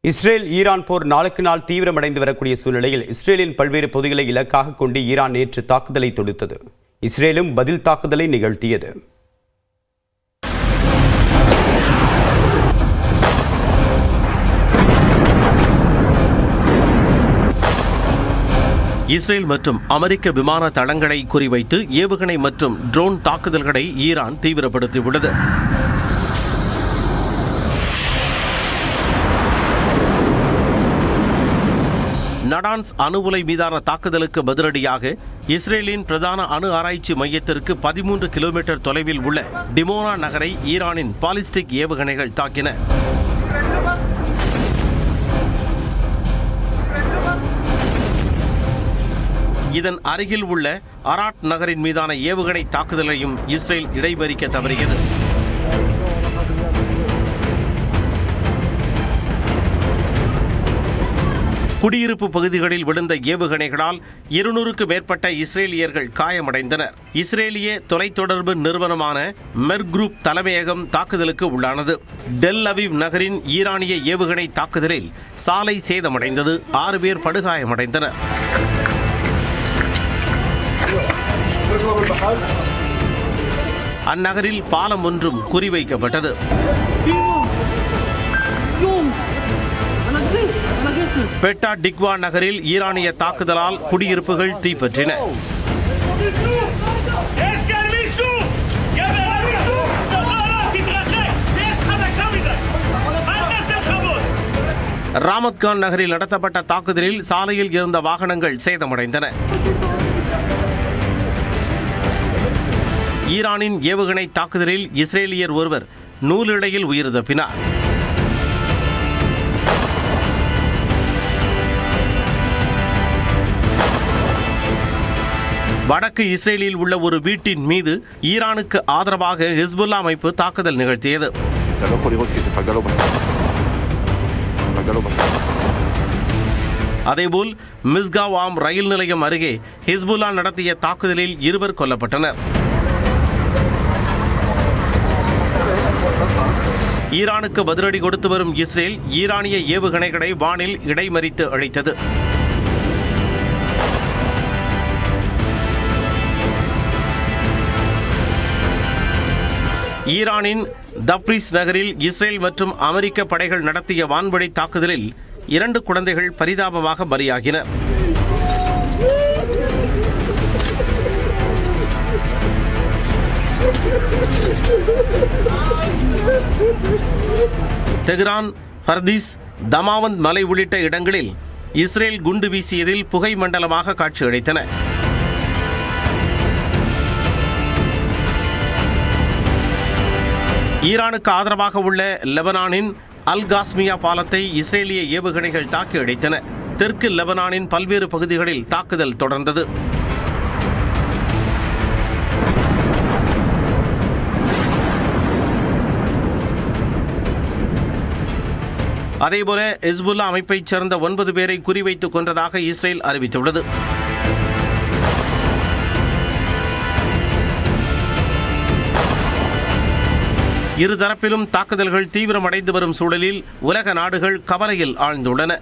Israel Iran போர் நாளுக்கு நாள் தீவிரமடைந்து வரக்கூடிய சூழ்நிலையில் இஸ்ரேலின் பல்வேறு பகுதிகளை இலக்காக கொண்டு ஈரான் நேற்று தாக்குதலை தொடுத்தது. இஸ்ரேலும் பதில் தாக்குதலை நிகழ்த்தியது. இஸ்ரேல் மற்றும் அமெரிக்க விமான தளங்களை குறிவைத்து ஏவுகணை மற்றும் ட்ரோன் தாக்குதல்களை ஈரான் தீவிரப்படுத்தியுள்ளது. நடான்ஸ் அணு உலை மீதான தாக்குதலுக்கு பதிலடியாக இஸ்ரேலின் பிரதான அணு ஆராய்ச்சி மையத்திற்கு 13 கிலோமீட்டர் தொலைவில் உள்ள டிமோனா நகரை ஈரானின் பாலிஸ்டிக் ஏவுகணைகள் தாக்கின. இதன் அருகில் உள்ள அராட் நகரின் மீதான ஏவுகணை தாக்குதலையும் இஸ்ரேல் இடைமறிக்க தவறியது. குடியிருப்பு பகுதிகளில் விழுந்த ஏவுகணைகளால் 200க்கும் மேற்பட்ட இஸ்ரேலியர்கள் காயமடைந்தனர். இஸ்ரேலிய தொலைத்தொடர்பு நிறுவனமான மெர் குரூப் தலைமையகம் தாக்குதலுக்கு உள்ளானது. டெல் அவீவ் நகரின் ஈரானிய ஏவுகணை தாக்குதலில் சாலை சேதமடைந்தது. 6 பேர் படுகாயமடைந்தனர். அந்நகரில் பாலம் ஒன்றும் குறிவைக்கப்பட்டது. பெட்டா டிக்வா நகரில் ஈரானிய தாக்குதலால் குடியிருப்புகள் தீப்பற்றின. ராமத்கான் நகரில் நடத்தப்பட்ட தாக்குதலில் சாலையில் இருந்த வாகனங்கள் சேதமடைந்தன. ஈரானின் ஏவுகணை தாக்குதலில் இஸ்ரேலியர் ஒருவர் நூலிழையில் உயிர் தப்பினார். வடக்கு இஸ்ரேலில் உள்ள ஒரு வீட்டின் மீது ஈரானுக்கு ஆதரவாக ஹிஸ்புல்லா அமைப்பு தாக்குதல் நிகழ்த்தியது. அதேபோல் மிஸ்காவாம் ரயில் நிலையம் அருகே ஹிஸ்புல்லா நடத்திய தாக்குதலில் 2 கொல்லப்பட்டனர். ஈரானுக்கு பதிலடி கொடுத்து வரும் இஸ்ரேல் ஈரானிய ஏவுகணைகளை வானில் இடைமறித்து அழித்தது. ஈரானின் தப்ரிஸ் நகரில் இஸ்ரேல் மற்றும் அமெரிக்க படைகள் நடத்திய வான்வழி தாக்குதலில் 2 குழந்தைகள் பரிதாபமாக பலியாகினர். தெஹ்ரான், பர்தீஸ், தமாவந்த் மலை உள்ளிட்ட இடங்களில் இஸ்ரேல் குண்டு வீசியதில் புகை மண்டலமாக காட்சியளித்தன. ஈரானுக்கு ஆதரவாக உள்ள லெபனானின் அல் காஸ்மியா பாலத்தை இஸ்ரேலிய ஏவுகணைகள் தாக்கி அழித்தன. தெற்கு லெபனானின் பல்வேறு பகுதிகளில் தாக்குதல் தொடர்ந்தது. அதேபோல ஹிஸ்புல்லா அமைப்பைச் சேர்ந்த 9 பேரை குறிவைத்து கொன்றதாக இஸ்ரேல் அறிவித்துள்ளது. இருதரப்பிலும் தாக்குதல்கள் தீவிரமடைந்து வரும் சூழலில் உலக நாடுகள் கவலையில் ஆழ்ந்துள்ளன.